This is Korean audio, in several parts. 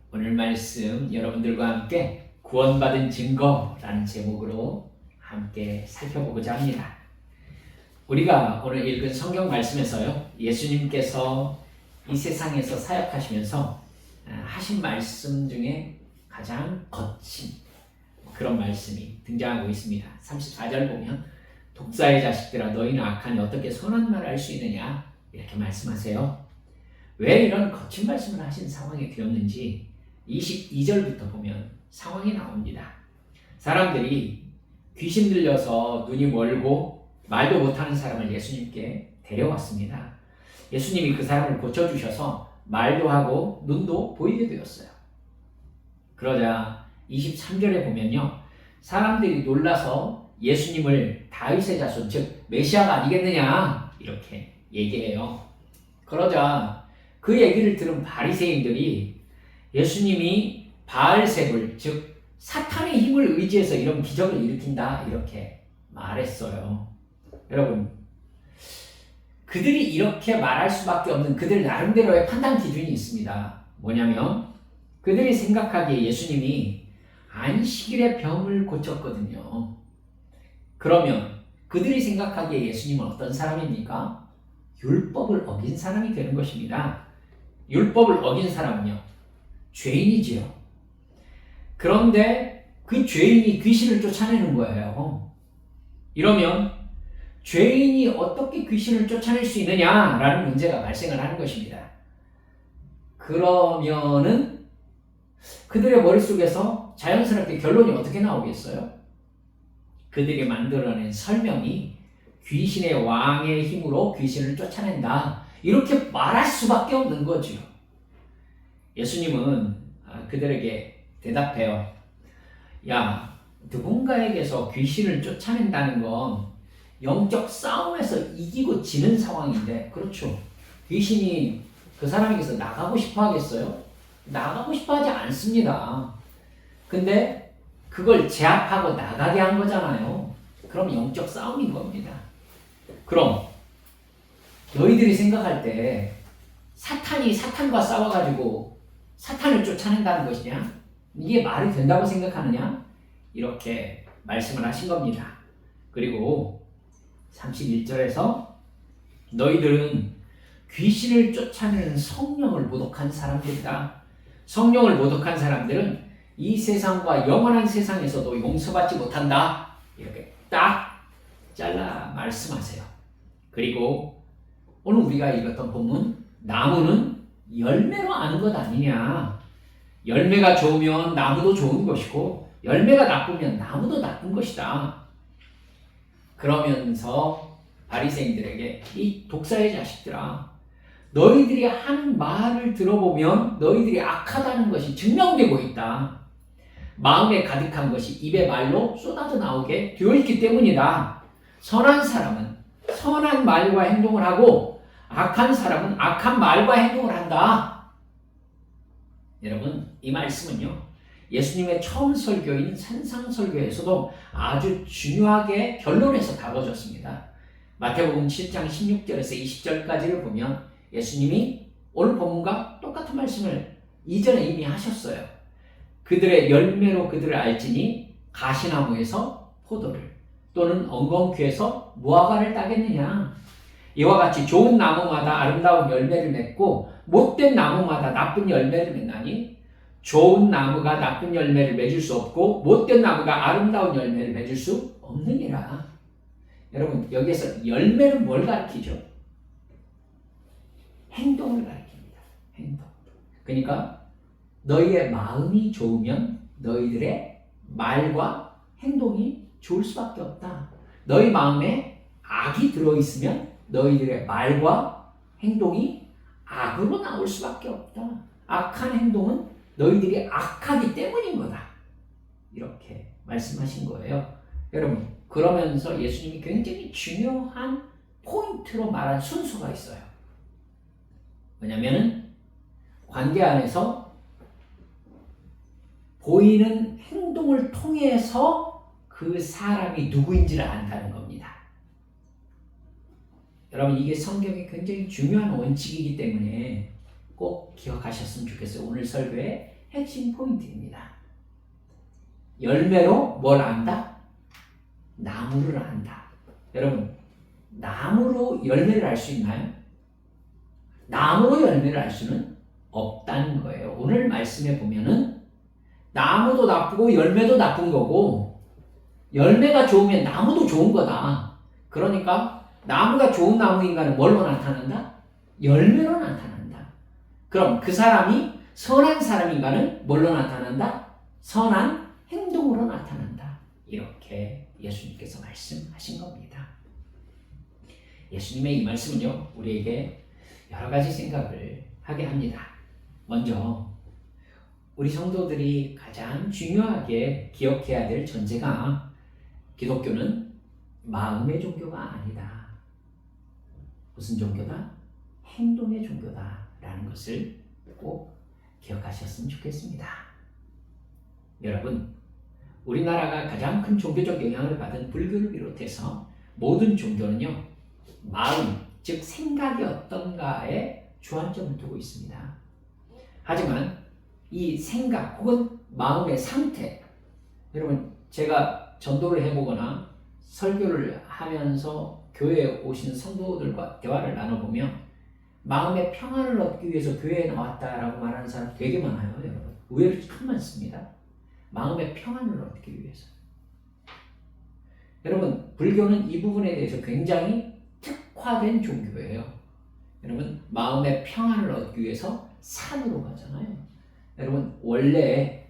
오늘 말씀 여러분들과 함께 구원받은 증거라는 제목으로 함께 살펴보고자 합니다. 우리가 오늘 읽은 성경 말씀에서요, 예수님께서 이 세상에서 사역하시면서 하신 말씀 중에 가장 거친 그런 말씀이 등장하고 있습니다. 34절 보면 독사의 자식들아 너희는 악하니 어떻게 선한 말을 할 수 있느냐 이렇게 말씀하세요. 왜 이런 거친 말씀을 하신 상황에 되었는지 22절부터 보면 상황이 나옵니다. 사람들이 귀신 들려서 눈이 멀고 말도 못하는 사람을 예수님께 데려왔습니다. 예수님이 그 사람을 고쳐주셔서 말도 하고 눈도 보이게 되었어요. 그러자 23절에 보면요, 사람들이 놀라서 예수님을 다윗의 자손 즉 메시아가 아니겠느냐 이렇게 얘기해요. 그러자 그 얘기를 들은 바리새인들이 예수님이 바알세불 즉 사탄의 힘을 의지해서 이런 기적을 일으킨다 이렇게 말했어요. 여러분, 그들이 이렇게 말할 수밖에 없는 그들 나름대로의 판단 기준이 있습니다. 뭐냐면 그들이 생각하기에 예수님이 안식일에 병을 고쳤거든요. 그러면 그들이 생각하기에 예수님은 어떤 사람입니까? 율법을 어긴 사람이 되는 것입니다. 율법을 어긴 사람은요, 죄인이지요. 그런데 그 죄인이 귀신을 쫓아내는 거예요. 이러면 죄인이 어떻게 귀신을 쫓아낼 수 있느냐라는 문제가 발생을 하는 것입니다. 그러면은 그들의 머릿속에서 자연스럽게 결론이 어떻게 나오겠어요? 그들이 만들어낸 설명이 귀신의 왕의 힘으로 귀신을 쫓아낸다 이렇게 말할 수밖에 없는 거죠. 예수님은 그들에게 대답해요. 야, 누군가에게서 귀신을 쫓아낸다는 건 영적 싸움에서 이기고 지는 상황인데, 그렇죠. 귀신이 그 사람에게서 나가고 싶어 하겠어요? 나가고 싶어 하지 않습니다. 근데 그걸 제압하고 나가게 한 거잖아요. 그럼 영적 싸움인 겁니다. 그럼 너희들이 생각할 때 사탄이 사탄과 싸워가지고 사탄을 쫓아낸다는 것이냐? 이게 말이 된다고 생각하느냐? 이렇게 말씀을 하신 겁니다. 그리고 31절에서 너희들은 귀신을 쫓아내는 성령을 모독한 사람들이다. 성령을 모독한 사람들은 이 세상과 영원한 세상에서도 용서받지 못한다. 이렇게 딱 잘라 말씀하세요. 그리고 오늘 우리가 읽었던 본문, 나무는 열매로 아는 것 아니냐. 열매가 좋으면 나무도 좋은 것이고 열매가 나쁘면 나무도 나쁜 것이다. 그러면서 바리새인들에게 이 독사의 자식들아, 너희들이 하는 말을 들어보면 너희들이 악하다는 것이 증명되고 있다. 마음에 가득한 것이 입의 말로 쏟아져 나오게 되어 있기 때문이다. 선한 사람은 선한 말과 행동을 하고 악한 사람은 악한 말과 행동을 한다. 여러분, 이 말씀은요, 예수님의 처음 설교인 산상설교에서도 아주 중요하게 결론에서 다뤄졌습니다. 마태복음 7장 16절에서 20절까지를 보면 예수님이 오늘 본문과 똑같은 말씀을 이전에 이미 하셨어요. 그들의 열매로 그들을 알지니 가시나무에서 포도를 또는 엉겅퀴에서 무화과를 따겠느냐. 이와 같이 좋은 나무마다 아름다운 열매를 맺고 못된 나무마다 나쁜 열매를 맺나니 좋은 나무가 나쁜 열매를 맺을 수 없고 못된 나무가 아름다운 열매를 맺을 수 없느니라. 여러분, 여기에서 열매는 뭘 가리키죠? 행동을 가리킵니다. 행동. 그러니까 너희의 마음이 좋으면 너희들의 말과 행동이 좋을 수밖에 없다. 너희 마음에 악이 들어있으면 너희들의 말과 행동이 악으로 나올 수밖에 없다. 악한 행동은 너희들이 악하기 때문인 거다. 이렇게 말씀하신 거예요. 여러분, 그러면서 예수님이 굉장히 중요한 포인트로 말한 순서가 있어요. 왜냐면은 관계 안에서 보이는 행동을 통해서 그 사람이 누구인지를 안다는 겁니다. 여러분, 이게 성경의 굉장히 중요한 원칙이기 때문에 꼭 기억하셨으면 좋겠어요. 오늘 설교의 핵심 포인트입니다. 열매로 뭘 안다? 나무를 안다. 여러분, 나무로 열매를 알 수 있나요? 나무로 열매를 알 수는 없다는 거예요. 오늘 말씀에 보면은 나무도 나쁘고 열매도 나쁜 거고, 열매가 좋으면 나무도 좋은 거다. 그러니까 나무가 좋은 나무인가는 뭘로 나타난다? 열매로 나타난다. 그럼 그 사람이 선한 사람인가는 뭘로 나타난다? 선한 행동으로 나타난다. 이렇게 예수님께서 말씀하신 겁니다. 예수님의 이 말씀은요, 우리에게 여러 가지 생각을 하게 합니다. 먼저 우리 성도들이 가장 중요하게 기억해야 될 전제가 기독교는 마음의 종교가 아니다. 무슨 종교다? 행동의 종교다라는 것을 꼭 기억하셨으면 좋겠습니다. 여러분, 우리나라가 가장 큰 종교적 영향을 받은 불교를 비롯해서 모든 종교는요, 마음, 즉 생각이 어떤가에 주안점을 두고 있습니다. 하지만 이 생각 혹은 마음의 상태, 여러분, 제가 전도를 해보거나 설교를 하면서 교회에 오신 성도들과 대화를 나눠보면 마음의 평안을 얻기 위해서 교회에 나왔다라고 말하는 사람 되게 많아요. 여러분, 의외로 참 많습니다. 마음의 평안을 얻기 위해서. 여러분, 불교는 이 부분에 대해서 굉장히 특화된 종교예요. 여러분, 마음의 평안을 얻기 위해서 산으로 가잖아요. 여러분, 원래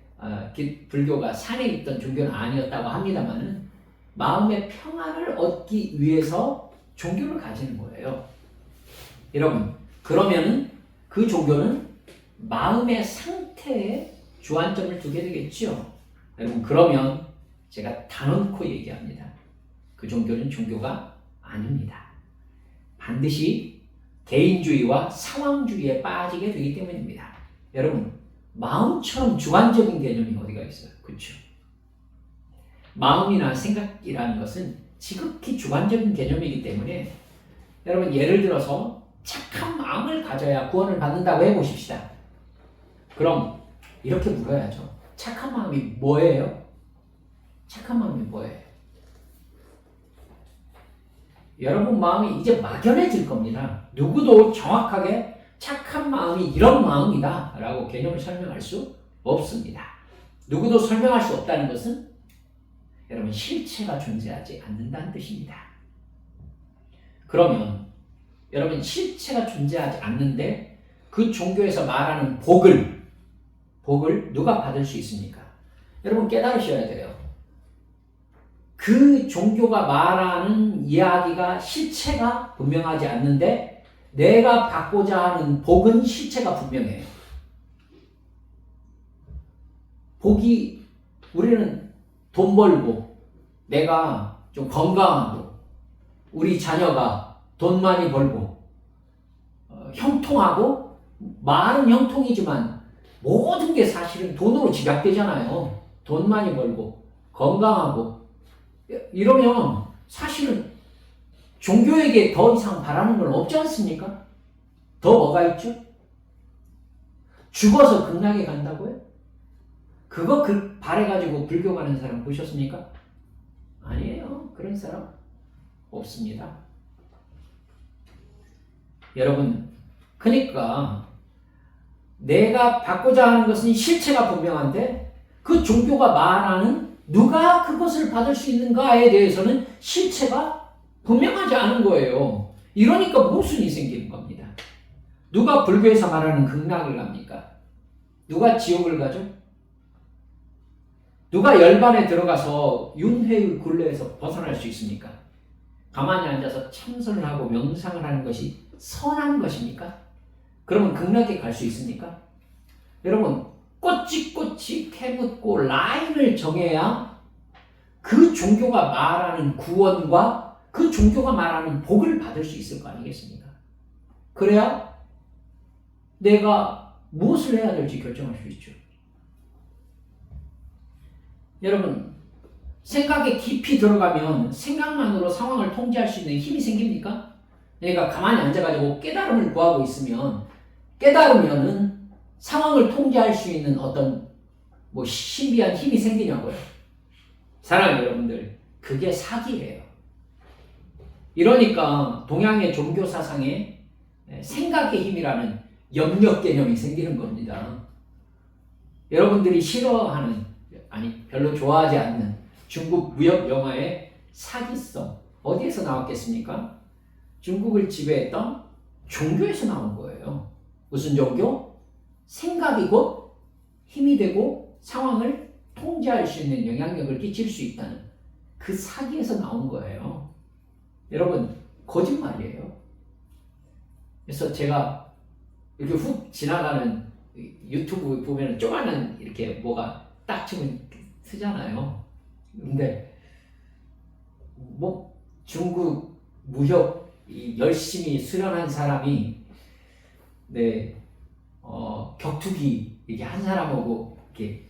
불교가 산에 있던 종교는 아니었다고 합니다만은 마음의 평안을 얻기 위해서 종교를 가지는 거예요. 여러분, 그러면은 그 종교는 마음의 상태에 주안점을 두게 되겠죠. 여러분, 그러면 제가 단언코 얘기합니다. 그 종교는 종교가 아닙니다. 반드시 개인주의와 상황주의에 빠지게 되기 때문입니다. 여러분, 마음처럼 주관적인 개념이 어디가 있어요? 그렇죠? 마음이나 생각이라는 것은 지극히 주관적인 개념이기 때문에 여러분, 예를 들어서 착한 마음을 가져야 구원을 받는다고 해보십시다. 그럼 이렇게 물어야죠. 착한 마음이 뭐예요? 착한 마음이 뭐예요? 여러분 마음이 이제 막연해질 겁니다. 누구도 정확하게 착한 마음이 이런 마음이다 라고 개념을 설명할 수 없습니다. 누구도 설명할 수 없다는 것은 여러분 실체가 존재하지 않는다는 뜻입니다. 그러면 여러분 실체가 존재하지 않는데 그 종교에서 말하는 복을 누가 받을 수 있습니까? 여러분 깨달으셔야 돼요. 그 종교가 말하는 이야기가 실체가 분명하지 않는데 내가 받고자 하는 복은 실체가 분명해요. 복이 우리는 돈 벌고 내가 좀 건강하고 우리 자녀가 돈 많이 벌고 형통하고 말은 형통이지만 모든 게 사실은 돈으로 집약되잖아요. 돈 많이 벌고 건강하고 이러면 사실은 종교에게 더 이상 바라는 건 없지 않습니까? 더 뭐가 있죠? 죽어서 극락에 간다고요? 그거 바래가지고 불교 가는 사람 보셨습니까? 아니에요. 그런 사람 없습니다. 여러분, 그러니까 내가 받고자 하는 것은 실체가 분명한데 그 종교가 말하는 누가 그것을 받을 수 있는가에 대해서는 실체가 분명하지 않은 거예요. 이러니까 모순이 생기는 겁니다. 누가 불교에서 말하는 극락을 갑니까? 누가 지옥을 가죠? 누가 열반에 들어가서 윤회의 굴레에서 벗어날 수 있습니까? 가만히 앉아서 참선을 하고 명상을 하는 것이 선한 것입니까? 그러면 극락에 갈 수 있습니까? 여러분, 꼬치꼬치 캐묻고 라인을 정해야 그 종교가 말하는 구원과 그 종교가 말하는 복을 받을 수 있을 거 아니겠습니까? 그래야 내가 무엇을 해야 될지 결정할 수 있죠. 여러분, 생각에 깊이 들어가면 생각만으로 상황을 통제할 수 있는 힘이 생깁니까? 내가 가만히 앉아가지고 깨달음을 구하고 있으면 깨달으면은 상황을 통제할 수 있는 어떤 뭐 신비한 힘이 생기냐고요. 사랑하는 여러분들, 그게 사기예요. 이러니까 동양의 종교 사상에 생각의 힘이라는 염력 개념이 생기는 겁니다. 여러분들이 싫어하는, 아니 별로 좋아하지 않는 중국 무협 영화의 사기성, 어디에서 나왔겠습니까? 중국을 지배했던 종교에서 나온 거예요. 무슨 종교? 생각이 곧 힘이 되고 상황을 통제할 수 있는 영향력을 끼칠 수 있다는 그 사기에서 나온 거예요. 여러분, 거짓말이에요. 그래서 제가 이렇게 훅 지나가는 유튜브 보면 조그마한 이렇게 뭐가 딱 치면 쓰잖아요. 근데 뭐 중국 무협 열심히 수련한 사람이 격투기 이렇게 한 사람하고 이렇게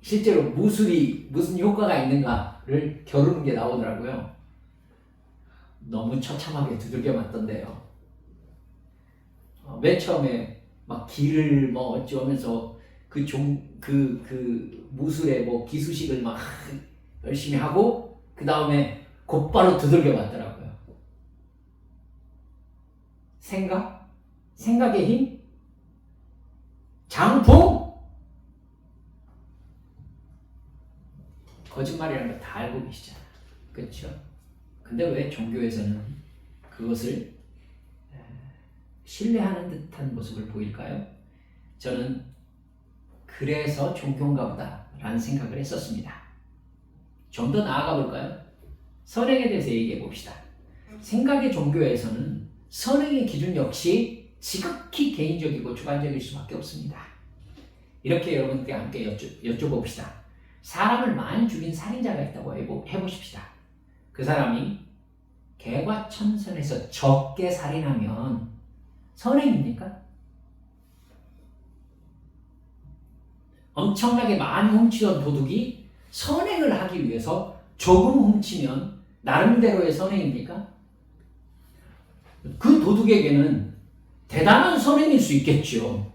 실제로 무술이 무슨 효과가 있는가를 겨루는 게 나오더라고요. 너무 처참하게 두들겨 맞던데요. 맨 처음에 막 기를 뭐 어쩌면서 그 무술의 뭐 기수식을 막 열심히 하고 그 다음에 곧바로 두들겨 맞더라고요. 생각의 힘? 장풍? 거짓말이라는 거 다 알고 계시잖아요. 그렇죠? 근데 왜 종교에서는 그것을 신뢰하는 듯한 모습을 보일까요? 저는 그래서 종교인가 보다 라는 생각을 했었습니다. 좀 더 나아가 볼까요? 선행에 대해서 얘기해 봅시다. 생각의 종교에서는 선행의 기준 역시 지극히 개인적이고 주관적일 수밖에 없습니다. 이렇게 여러분께 함께 여쭤봅시다. 사람을 많이 죽인 살인자가 있다고 해보십시다. 그 사람이 개과천선에서 적게 살인하면 선행입니까? 엄청나게 많이 훔치던 도둑이 선행을 하기 위해서 조금 훔치면 나름대로의 선행입니까? 그 도둑에게는 대단한 선행일 수 있겠죠.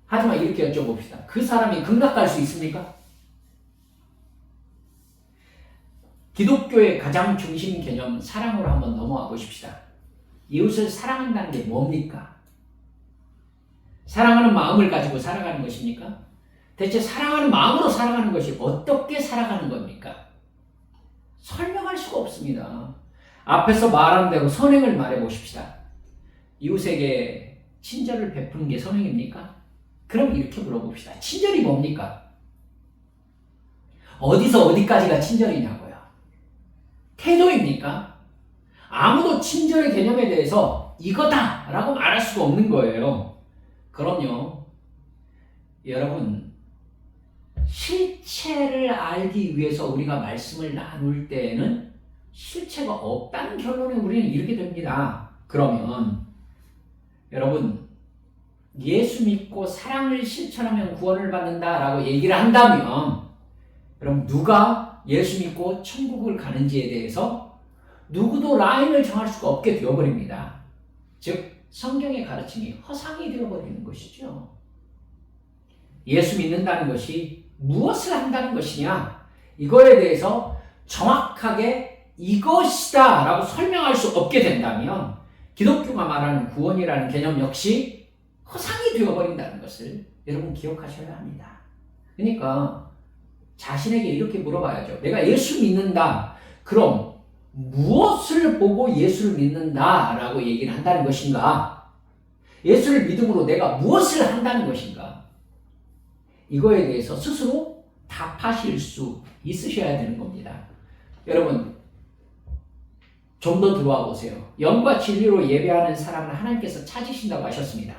하지만 이렇게 여쭤봅시다. 그 사람이 극락 갈 수 있습니까? 기독교의 가장 중심 개념 사랑으로 한번 넘어와 보십시다. 이웃을 사랑한다는 게 뭡니까? 사랑하는 마음을 가지고 살아가는 것입니까? 대체 사랑하는 마음으로 살아가는 것이 어떻게 살아가는 겁니까? 설명할 수가 없습니다. 앞에서 말한 대로 선행을 말해 보십시다. 이웃에게 친절을 베푸는 게 선행입니까? 그럼 이렇게 물어봅시다. 친절이 뭡니까? 어디서 어디까지가 친절이냐고요? 태도입니까? 아무도 친절의 개념에 대해서 이거다! 라고 말할 수가 없는 거예요. 그럼요. 여러분, 실체를 알기 위해서 우리가 말씀을 나눌 때에는 실체가 없다는 결론에 우리는 이르게 됩니다. 그러면 여러분, 예수 믿고 사랑을 실천하면 구원을 받는다라고 얘기를 한다면 여러분, 누가 예수 믿고 천국을 가는지에 대해서 누구도 라인을 정할 수가 없게 되어버립니다. 즉 성경의 가르침이 허상이 되어버리는 것이죠. 예수 믿는다는 것이 무엇을 한다는 것이냐, 이거에 대해서 정확하게 이것이다 라고 설명할 수 없게 된다면 기독교가 말하는 구원이라는 개념 역시 허상이 되어버린다는 것을 여러분 기억하셔야 합니다. 그러니까 자신에게 이렇게 물어봐야죠. 내가 예수 믿는다. 그럼 무엇을 보고 예수를 믿는다 라고 얘기를 한다는 것인가? 예수를 믿음으로 내가 무엇을 한다는 것인가? 이거에 대해서 스스로 답하실 수 있으셔야 되는 겁니다. 여러분, 좀 더 들어와 보세요. 영과 진리로 예배하는 사람을 하나님께서 찾으신다고 하셨습니다.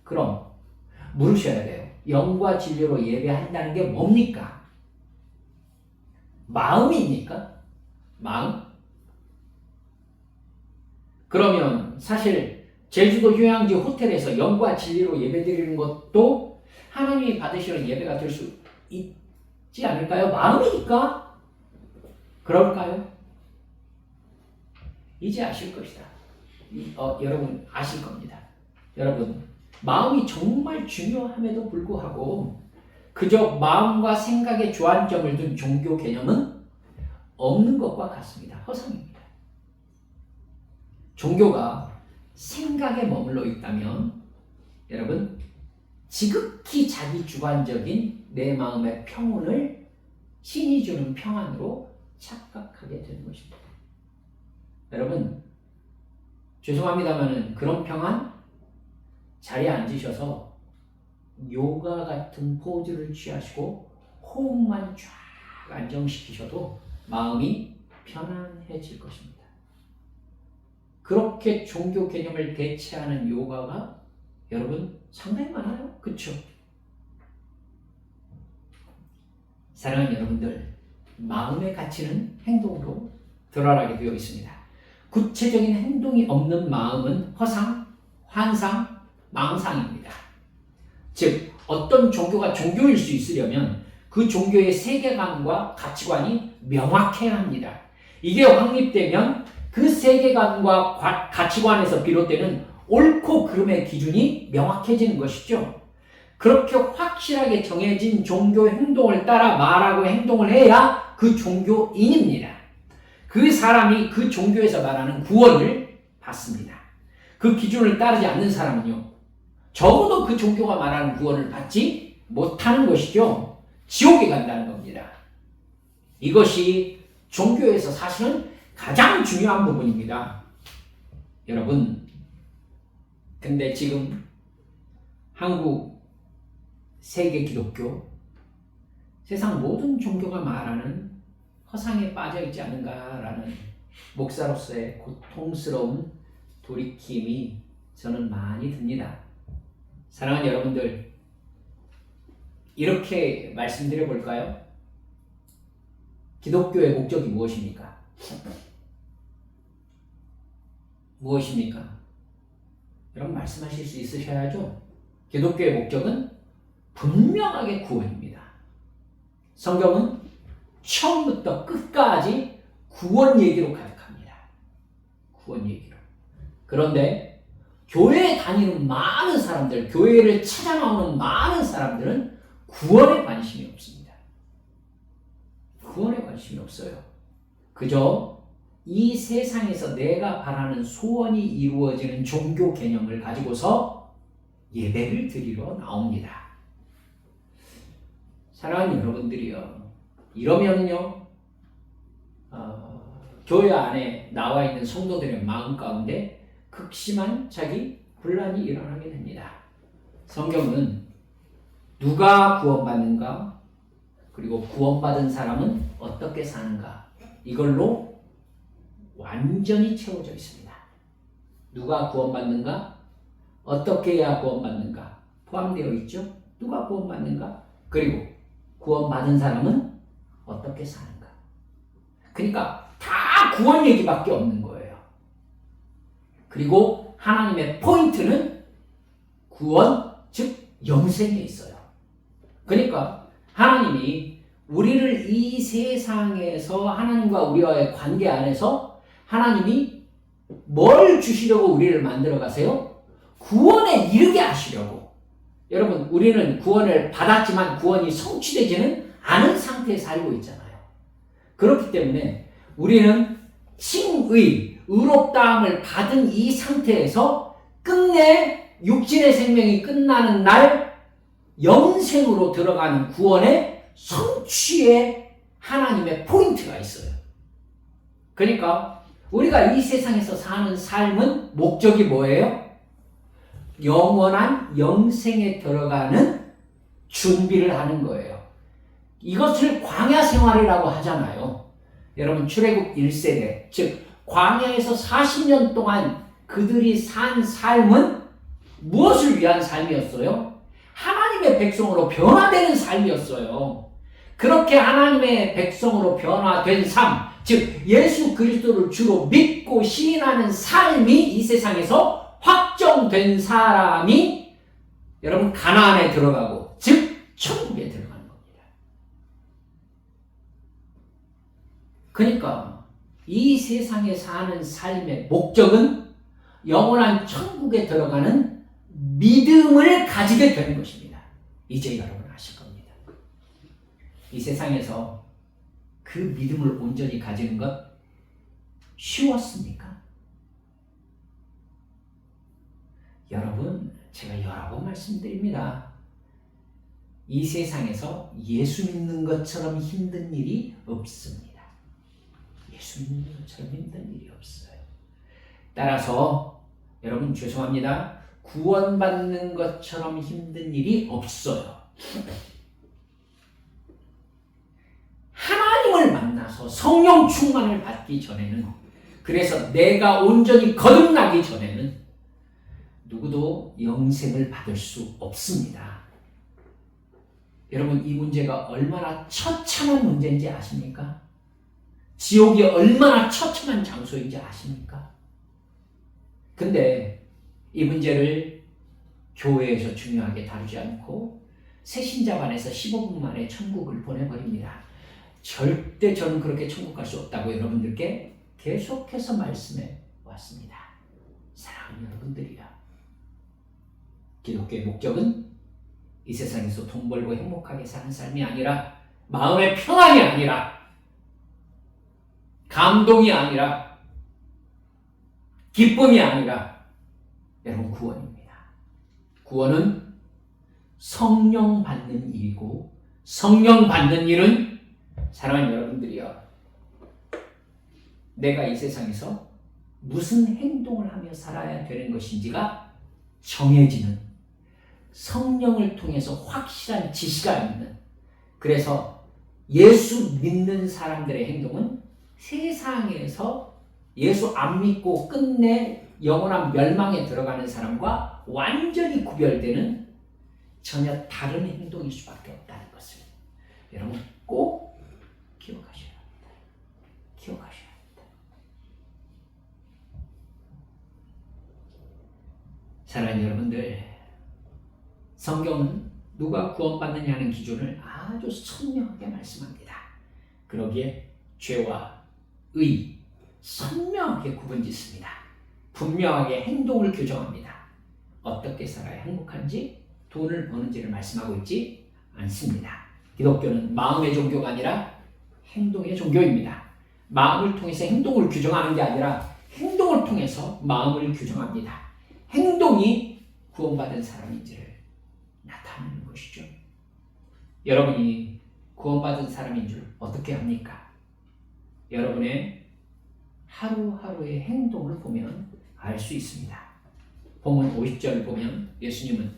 그럼 물으셔야 돼요. 영과 진리로 예배한다는 게 뭡니까? 마음입니까? 마음? 그러면 사실 제주도 휴양지 호텔에서 영과 진리로 예배드리는 것도 하나님이 받으시는 예배가 될 수 있지 않을까요? 마음이니까? 그럴까요? 이제 아실 것이다. 여러분 아실 겁니다. 여러분, 마음이 정말 중요함에도 불구하고 그저 마음과 생각에 주안점을 둔 종교 개념은 없는 것과 같습니다. 허상입니다. 종교가 생각에 머물러 있다면 여러분 지극히 자기 주관적인 내 마음의 평온을 신이 주는 평안으로 착각하게 되는 것입니다. 여러분 죄송합니다만 그런 평안 자리에 앉으셔서 요가 같은 포즈를 취하시고 호흡만 쫙 안정시키셔도 마음이 편안해질 것입니다. 그렇게 종교 개념을 대체하는 요가가 여러분 상당히 많아요. 그렇죠? 사랑하는 여러분들, 마음의 가치는 행동으로 드러나게 되어 있습니다. 구체적인 행동이 없는 마음은 허상, 환상, 망상입니다. 즉 어떤 종교가 종교일 수 있으려면 그 종교의 세계관과 가치관이 명확해야 합니다. 이게 확립되면 그 세계관과 가치관에서 비롯되는 옳고 그름의 기준이 명확해지는 것이죠. 그렇게 확실하게 정해진 종교 행동을 따라 말하고 행동을 해야 그 종교인입니다. 그 사람이 그 종교에서 말하는 구원을 받습니다. 그 기준을 따르지 않는 사람은요, 적어도 그 종교가 말하는 구원을 받지 못하는 것이죠. 지옥에 간다는 겁니다. 이것이 종교에서 사실은 가장 중요한 부분입니다. 여러분, 근데 지금 한국 세계 기독교, 세상 모든 종교가 말하는 허상에 빠져있지 않은가라는 목사로서의 고통스러운 돌이킴이 저는 많이 듭니다. 사랑하는 여러분들, 이렇게 말씀드려 볼까요? 기독교의 목적이 무엇입니까? 무엇입니까? 여러분 말씀하실 수 있으셔야죠. 기독교의 목적은 분명하게 구원입니다. 성경은 처음부터 끝까지 구원 얘기로 가득합니다. 구원 얘기로. 그런데 교회에 다니는 많은 사람들, 교회를 찾아 나오는 많은 사람들은 구원에 관심이 없습니다. 구원에 관심이 없어요. 그저 이 세상에서 내가 바라는 소원이 이루어지는 종교 개념을 가지고서 예배를 드리러 나옵니다. 사랑하는 여러분들이요, 이러면요, 교회 안에 나와 있는 성도들의 마음 가운데 극심한 자기 분란이 일어나게 됩니다. 성경은 누가 구원받는가, 그리고 구원받은 사람은 어떻게 사는가, 이걸로 완전히 채워져 있습니다. 누가 구원받는가, 어떻게 해야 구원받는가 포함되어 있죠. 누가 구원받는가, 그리고 구원받은 사람은 어떻게 사는가. 그러니까 다 구원 얘기밖에 없는 거예요. 그리고 하나님의 포인트는 구원, 즉 영생에 있어요. 그러니까 하나님이 우리를 이 세상에서 하나님과 우리와의 관계 안에서 하나님이 뭘 주시려고 우리를 만들어 가세요? 구원에 이르게 하시려고. 여러분, 우리는 구원을 받았지만 구원이 성취되지는 않은 상태에 살고 있잖아요. 그렇기 때문에 우리는 칭의, 의롭다함을 받은 이 상태에서 끝내 육신의 생명이 끝나는 날 영생으로 들어가는 구원의 성취에 하나님의 포인트가 있어요. 그러니까 우리가 이 세상에서 사는 삶은 목적이 뭐예요? 영원한 영생에 들어가는 준비를 하는 거예요. 이것을 광야 생활이라고 하잖아요. 여러분, 출애굽 1세대, 즉 광야에서 40년 동안 그들이 산 삶은 무엇을 위한 삶이었어요? 하나님의 백성으로 변화되는 삶이었어요. 그렇게 하나님의 백성으로 변화된 삶, 즉 예수 그리스도를 주로 믿고 시인하는 삶이 이 세상에서 확정된 사람이 여러분 가나안에 들어가고, 즉 천국에 들어가는 겁니다. 그러니까 이 세상에 사는 삶의 목적은 영원한 천국에 들어가는 믿음을 가지게 되는 것입니다. 이제 여러분 아실 겁니다. 이 세상에서 그 믿음을 온전히 가지는 것 쉬웠습니까? 여러분, 제가 여러 번 말씀드립니다. 이 세상에서 예수 믿는 것처럼 힘든 일이 없습니다. 예수 믿는 것처럼 힘든 일이 없어요. 따라서 여러분 죄송합니다. 구원받는 것처럼 힘든 일이 없어요. 하나님을 만나서 성령 충만을 받기 전에는, 그래서 내가 온전히 거듭나기 전에는 누구도 영생을 받을 수 없습니다. 여러분, 이 문제가 얼마나 처참한 문제인지 아십니까? 지옥이 얼마나 처참한 장소인지 아십니까? 근데 이 문제를 교회에서 중요하게 다루지 않고 새신자반에서 15분 만에 천국을 보내버립니다. 절대 저는 그렇게 천국 갈 수 없다고 여러분들께 계속해서 말씀해 왔습니다. 사랑하는 여러분들이야. 기독교의 목적은 이 세상에서 돈 벌고 행복하게 사는 삶이 아니라, 마음의 평안이 아니라, 감동이 아니라, 기쁨이 아니라, 여러분 구원입니다. 구원은 성령 받는 일이고, 성령 받는 일은 사랑하는 여러분들이여, 내가 이 세상에서 무슨 행동을 하며 살아야 되는 것인지가 정해지는, 성령을 통해서 확실한 지시가 있는, 그래서 예수 믿는 사람들의 행동은 세상에서 예수 안 믿고 끝내 영원한 멸망에 들어가는 사람과 완전히 구별되는 전혀 다른 행동일 수밖에 없다는 것을 여러분 꼭 기억하셔야 합니다. 기억하셔야 합니다. 사랑하는 여러분들, 성경은 누가 구원받느냐는 기준을 아주 선명하게 말씀합니다. 그러기에 죄와 의 선명하게 구분짓습니다. 분명하게 행동을 규정합니다. 어떻게 살아야 행복한지, 돈을 버는지를 말씀하고 있지 않습니다. 기독교는 마음의 종교가 아니라 행동의 종교입니다. 마음을 통해서 행동을 규정하는 게 아니라 행동을 통해서 마음을 규정합니다. 행동이 구원받은 사람인지를 나타내는 것이죠. 여러분이 구원받은 사람인 줄 어떻게 합니까? 여러분의 하루하루의 행동을 보면 알 수 있습니다. 본문 50절을 보면 예수님은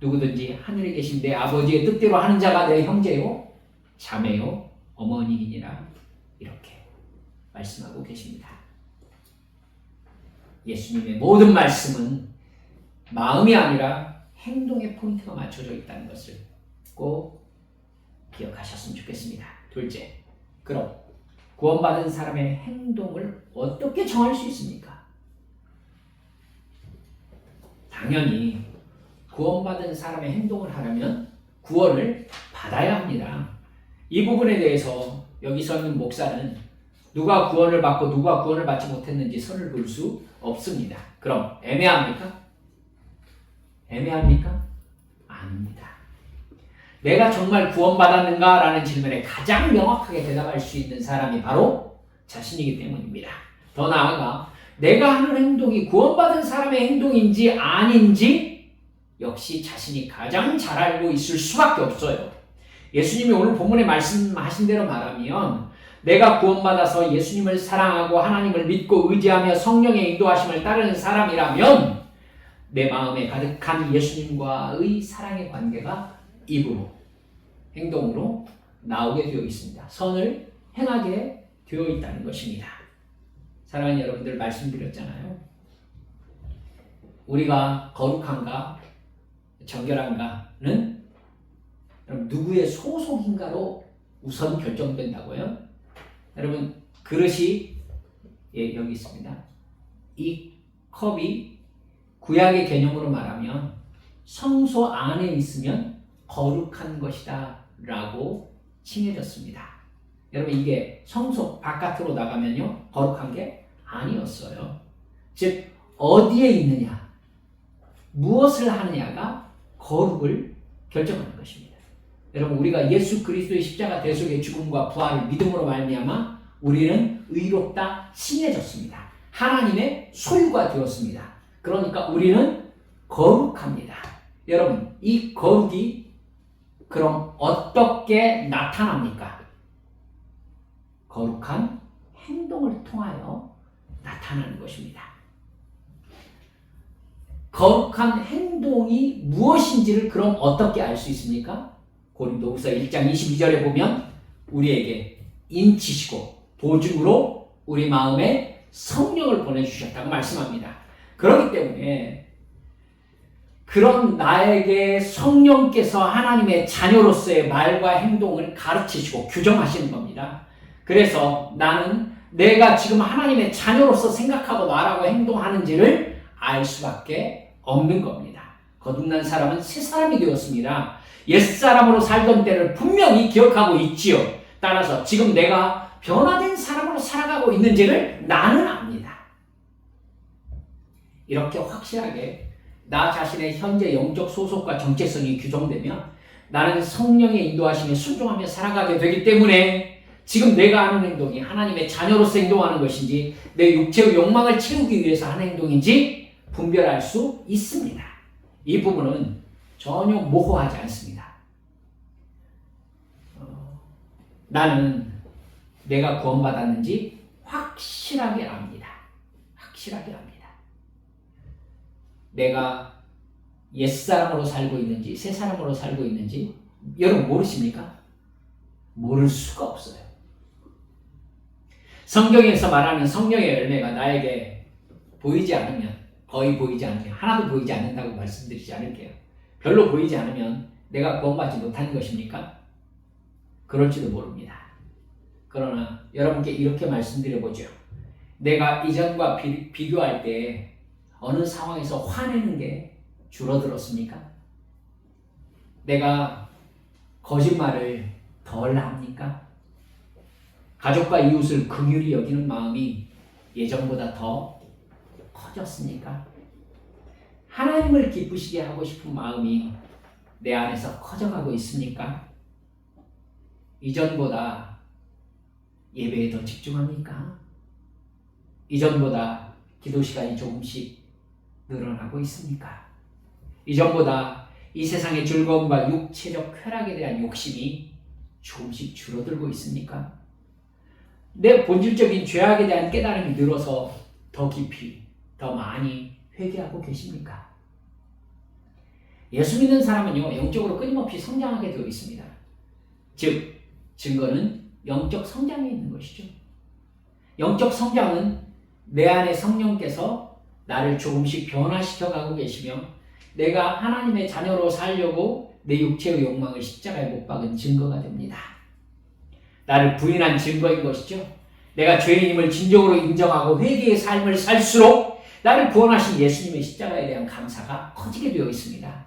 누구든지 하늘에 계신 내 아버지의 뜻대로 하는 자가 내 형제요, 자매요, 어머니이니라 이렇게 말씀하고 계십니다. 예수님의 모든 말씀은 마음이 아니라 행동의 포인트가 맞춰져 있다는 것을 꼭 기억하셨으면 좋겠습니다. 둘째, 그럼 구원받은 사람의 행동을 어떻게 정할 수 있습니까? 당연히 구원받은 사람의 행동을 하려면 구원을 받아야 합니다. 이 부분에 대해서 여기 서 있는 목사는 누가 구원을 받고 누가 구원을 받지 못했는지 선을 그을 수 없습니다. 그럼 애매합니까? 애매합니까? 아닙니다. 내가 정말 구원받았는가? 라는 질문에 가장 명확하게 대답할 수 있는 사람이 바로 자신이기 때문입니다. 더 나아가 내가 하는 행동이 구원받은 사람의 행동인지 아닌지 역시 자신이 가장 잘 알고 있을 수밖에 없어요. 예수님이 오늘 본문에 말씀하신 대로 말하면 내가 구원받아서 예수님을 사랑하고 하나님을 믿고 의지하며 성령의 인도하심을 따르는 사람이라면 내 마음에 가득한 예수님과의 사랑의 관계가 입으로, 행동으로 나오게 되어 있습니다. 선을 행하게 되어 있다는 것입니다. 사랑하는 여러분들, 말씀드렸잖아요. 우리가 거룩한가 정결한가는 누구의 소속인가로 우선 결정된다고요. 여러분, 그릇이 여기 있습니다. 이 컵이 구약의 개념으로 말하면 성소 안에 있으면 거룩한 것이다 라고 칭해졌습니다. 여러분, 이게 성소 바깥으로 나가면요 거룩한 게 아니었어요. 즉 어디에 있느냐, 무엇을 하느냐가 거룩을 결정하는 것입니다. 여러분, 우리가 예수 그리스도의 십자가 대속의 죽음과 부활을 믿음으로 말미암아 우리는 의롭다 칭해졌습니다. 하나님의 소유가 되었습니다. 그러니까 우리는 거룩합니다. 여러분, 이 거룩이 그럼 어떻게 나타납니까? 거룩한 행동을 통하여 나타나는 것입니다. 거룩한 행동이 무엇인지를 그럼 어떻게 알 수 있습니까? 고린도후서 1장 22절에 보면 우리에게 인치시고 보증으로 우리 마음에 성령을 보내주셨다고 말씀합니다. 그렇기 때문에 그런 나에게 성령께서 하나님의 자녀로서의 말과 행동을 가르치시고 규정하시는 겁니다. 그래서 나는 내가 지금 하나님의 자녀로서 생각하고 말하고 행동하는지를 알 수밖에 없는 겁니다. 거듭난 사람은 새 사람이 되었습니다. 옛사람으로 살던 때를 분명히 기억하고 있지요. 따라서 지금 내가 변화된 사람으로 살아가고 있는지를 나는 압니다. 이렇게 확실하게 나 자신의 현재 영적 소속과 정체성이 규정되면 나는 성령의 인도하심에 순종하며 살아가게 되기 때문에 지금 내가 하는 행동이 하나님의 자녀로서 행동하는 것인지 내 육체의 욕망을 채우기 위해서 하는 행동인지 분별할 수 있습니다. 이 부분은 전혀 모호하지 않습니다. 나는 내가 구원받았는지 확실하게 압니다. 확실하게 압니다. 내가 옛사람으로 살고 있는지 새 사람으로 살고 있는지 여러분 모르십니까? 모를 수가 없어요. 성경에서 말하는 성령의 열매가 나에게 보이지 않으면, 거의 보이지 않으면, 하나도 보이지 않는다고 말씀드리지 않을게요. 별로 보이지 않으면 내가 구원받지 못하는 것입니까? 그럴지도 모릅니다. 그러나 여러분께 이렇게 말씀드려보죠. 내가 이전과 비교할 때 어느 상황에서 화내는 게 줄어들었습니까? 내가 거짓말을 덜 합니까? 가족과 이웃을 긍휼히 여기는 마음이 예전보다 더 커졌습니까? 하나님을 기쁘시게 하고 싶은 마음이 내 안에서 커져가고 있습니까? 이전보다 예배에 더 집중합니까? 이전보다 기도 시간이 조금씩 늘어나고 있습니까? 이전보다 이 세상의 즐거움과 육체적 쾌락에 대한 욕심이 조금씩 줄어들고 있습니까? 내 본질적인 죄악에 대한 깨달음이 늘어서 더 깊이, 더 많이 회개하고 계십니까? 예수 믿는 사람은요, 영적으로 끊임없이 성장하게 되어 있습니다. 즉, 증거는 영적 성장에 있는 것이죠. 영적 성장은 내 안에 성령께서 나를 조금씩 변화시켜 가고 계시며 내가 하나님의 자녀로 살려고 내 육체의 욕망을 십자가에 못 박은 증거가 됩니다. 나를 부인한 증거인 것이죠. 내가 죄인임을 진정으로 인정하고 회개의 삶을 살수록 나를 구원하신 예수님의 십자가에 대한 감사가 커지게 되어 있습니다.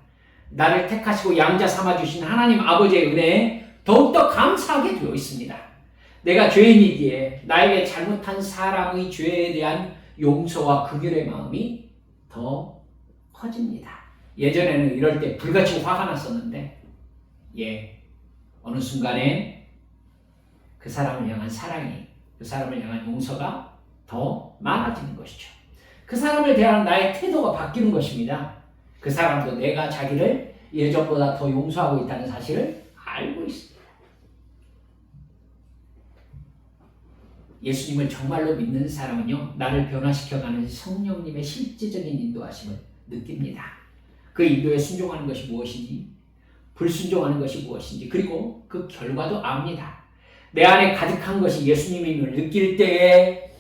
나를 택하시고 양자 삼아주신 하나님 아버지의 은혜에 더욱더 감사하게 되어 있습니다. 내가 죄인이기에 나에게 잘못한 사람의 죄에 대한 용서와 긍휼의 마음이 더 커집니다. 예전에는 이럴 때 불같이 화가 났었는데 어느 순간에 그 사람을 향한 사랑이, 그 사람을 향한 용서가 더 많아지는 것이죠. 그 사람을 대하는 나의 태도가 바뀌는 것입니다. 그 사람도 내가 자기를 예전보다 더 용서하고 있다는 사실을 알고 있습니다. 예수님을 정말로 믿는 사람은요, 나를 변화시켜가는 성령님의 실제적인 인도하심을 느낍니다. 그 인도에 순종하는 것이 무엇인지, 불순종하는 것이 무엇인지, 그리고 그 결과도 압니다. 내 안에 가득한 것이 예수님임을 느낄 때에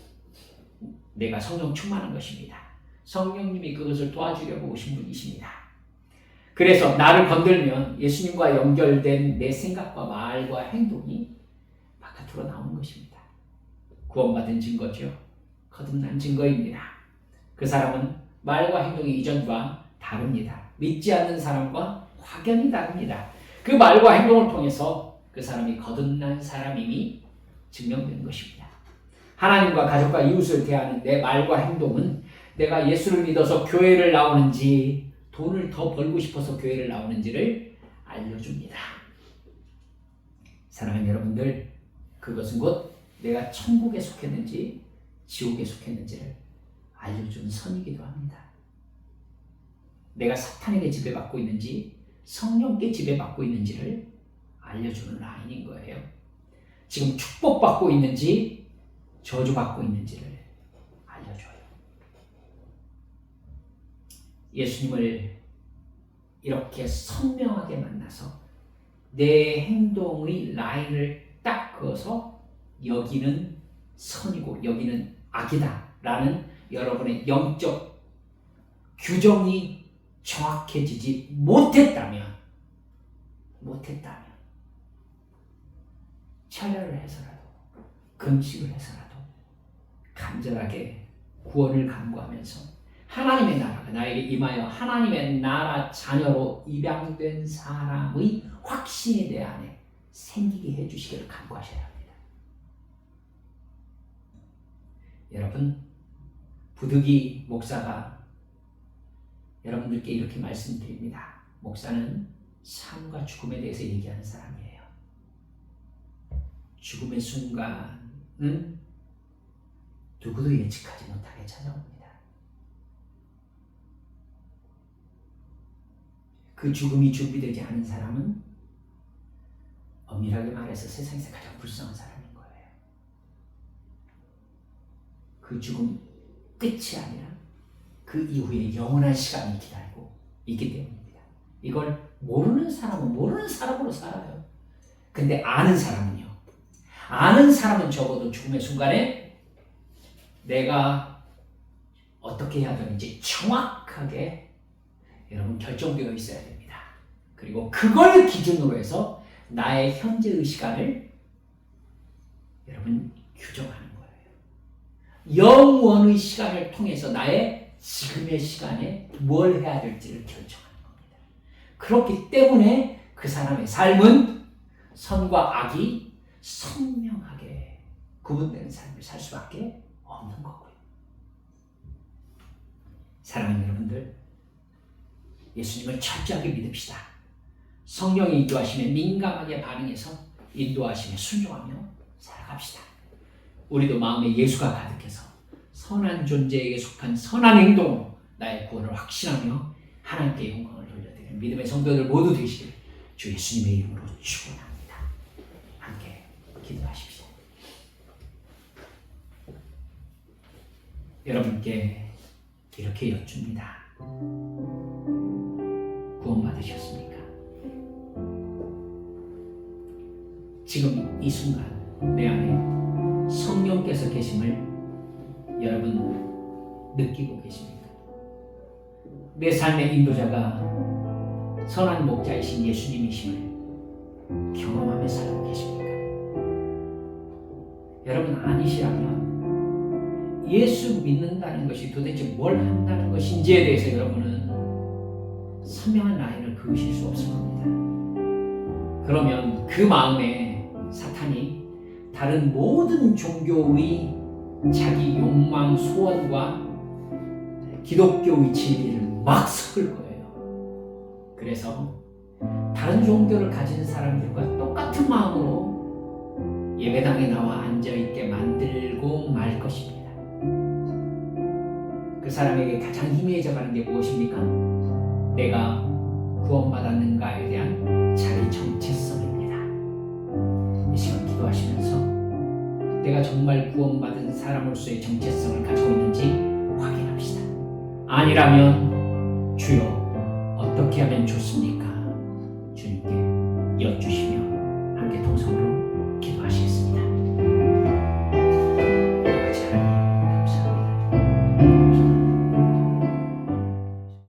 내가 성령 충만한 것입니다. 성령님이 그것을 도와주려고 오신 분이십니다. 그래서 나를 건들면 예수님과 연결된 내 생각과 말과 행동이 바깥으로 나오는 것입니다. 구원받은 증거죠. 거듭난 증거입니다. 그 사람은 말과 행동이 이전과 다릅니다. 믿지 않는 사람과 확연히 다릅니다. 그 말과 행동을 통해서 그 사람이 거듭난 사람임이 증명되는 것입니다. 하나님과 가족과 이웃을 대하는 내 말과 행동은 내가 예수를 믿어서 교회를 나오는지 돈을 더 벌고 싶어서 교회를 나오는지를 알려줍니다. 사랑하는 여러분들, 그것은 곧 내가 천국에 속했는지 지옥에 속했는지를 알려주는 선이기도 합니다. 내가 사탄에게 지배받고 있는지 성령께 지배받고 있는지를 알려주는 라인인 거예요. 지금 축복받고 있는지 저주받고 있는지를 알려줘요. 예수님을 이렇게 선명하게 만나서 내 행동의 라인을 딱 그어서 여기는 선이고 여기는 악이다 라는 여러분의 영적 규정이 정확해지지 못했다면 철야를 해서라도 금식을 해서라도 간절하게 구원을 간구하면서 하나님의 나라가 나에게 임하여 하나님의 나라 자녀로 입양된 사람의 확신이 내 안에 생기게 해주시기를 간구하셔야 합니다. 여러분, 부득이 목사가 여러분들께 이렇게 말씀드립니다. 목사는 삶과 죽음에 대해서 얘기하는 사람이에요. 죽음의 순간은 누구도 예측하지 못하게 찾아옵니다. 그 죽음이 준비되지 않은 사람은 엄밀하게 말해서 세상에서 가장 불쌍한 사람인 거예요. 그 죽음 끝이 아니라 그 이후에 영원한 시간이 기다리고 있기 때문입니다. 이걸 모르는 사람은 모르는 사람으로 살아요. 근데 아는 사람은요. 아는 사람은 적어도 죽음의 순간에 내가 어떻게 해야 되는지 정확하게 여러분 결정되어 있어야 됩니다. 그리고 그걸 기준으로 해서 나의 현재의 시간을 여러분 규정하는 거예요. 영원의 시간을 통해서 나의 지금의 시간에 뭘 해야 될지를 결정하는 겁니다. 그렇기 때문에 그 사람의 삶은 선과 악이 선명하게 구분되는 삶을 살 수밖에 없는 거고요. 사랑하는 여러분들, 예수님을 철저하게 믿읍시다. 성령의 인도하심에 민감하게 반응해서 인도하심에 순종하며 살아갑시다. 우리도 마음에 예수가 가득해서 선한 존재에게 속한 선한 행동으로 나의 구원을 확신하며 하나님께 영광을 돌려드리는 믿음의 성도들 모두 되시길 주 예수님의 이름으로 축원합니다. 함께 기도하십시오. 여러분께 이렇게 여쭙니다. 구원받으셨습니까? 지금 이 순간 내 안에 성령께서 계심을 여러분 느끼고 계십니까? 내 삶의 인도자가 선한 목자이신 예수님이심을 경험하며 살고 계십니까? 여러분 아니시라면 예수 믿는다는 것이 도대체 뭘 한다는 것인지에 대해서 여러분은 선명한 라인을 그으실 수 없을 겁니다. 그러면 그 마음에 사탄이 다른 모든 종교의 자기 욕망, 소원과 기독교의 진리를 막 섞을 거예요. 그래서 다른 종교를 가진 사람들과 똑같은 마음으로 예배당에 나와 앉아있게 만들고 말 것입니다. 그 사람에게 가장 희미해져가는 게 무엇입니까? 내가 구원받았는가에 대한 자기 정체성입니다. 이 시간 기도하시면서 내가 정말 구원받은 사람으로서의 정체성을 가지고 있는지 확인합시다. 아니라면 주여 어떻게 하면 좋습니까? 주님께 여쭈시오.